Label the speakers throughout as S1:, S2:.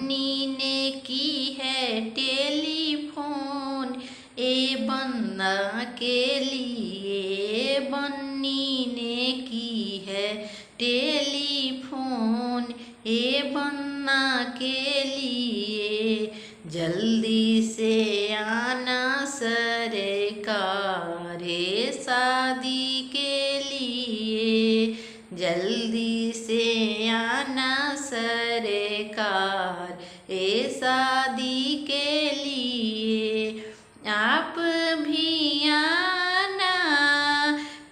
S1: बन्नी ने की है टेलीफोन ए बन्ना के लिए। बन्नी ने की है टेलीफोन ए बन्ना के लिए। जल्दी से आना सरकार शादी के लिए। जल्दी से आना सरकार शादी के लिए। आप भी आना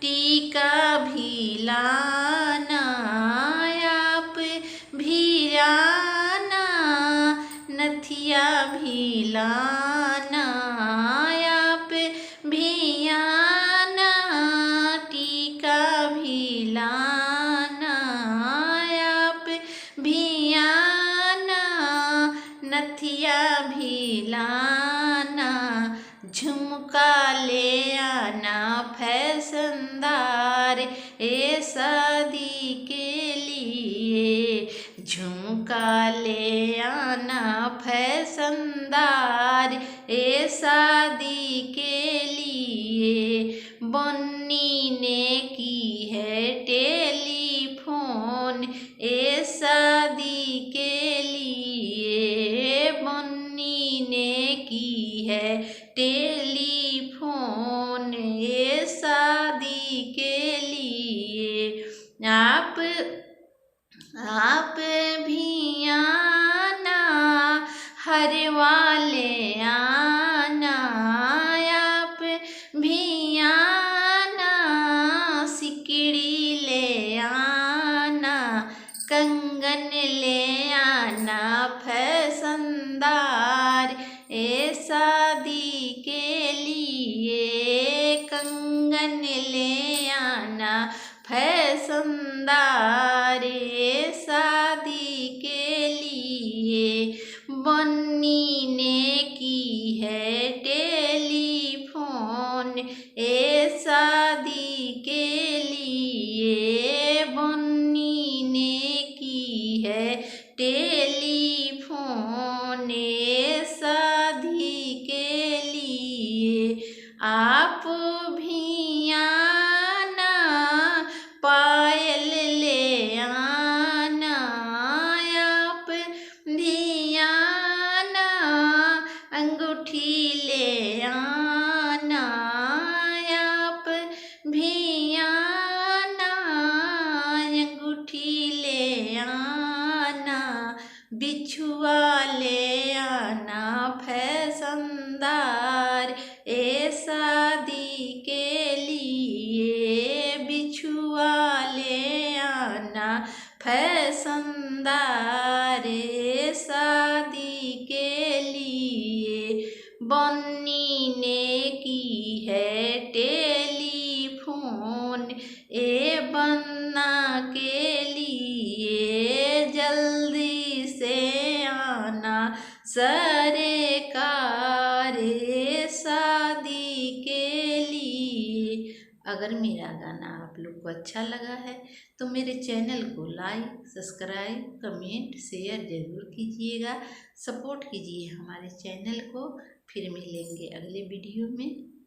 S1: टीका भी लाना। आप भी आना नथिया भी लाना। आप भी आना टीका भी लाना। आप भी आना नथिया भी लाना। झुमका ले आना फैशनदार शादी के लिए। झुमका ले आना फैशनदार शादी के लिए। बन्नी ने की है टेलीफोन शादी के लिए। बन्नी ने की है टेलीफोन शादी के लिए। आप भी आना हरवा ले आना। आप भी आना सिकड़ी ले आना। कंगन ले आना फैशनदार शादी के लिए। कंगन ले आना फैशनदार शादी के लिए। बन्नी ने की है टेलीफोन शादी के लिए। बन्नी ने की है टेलीफोन शादी के लिए। आप भी आना पायल ले आना। आप भी आना अंगूठी ले आना। आप भी आना अंगूठी ले आना। बिछुआ ले आना फैशनदार शादी के लिए। बिछुआ ले आना फैशनदार शादी के लिए। बन्नी ने की है टेलीफोन बन्ना के लिए। जल्दी से आना सरकार शादी के लिए। अगर मेरा गाना आप लोग को अच्छा लगा है तो मेरे चैनल को लाइक सब्सक्राइब कमेंट शेयर ज़रूर कीजिएगा। सपोर्ट कीजिए हमारे चैनल को। फिर मिलेंगे अगले वीडियो में।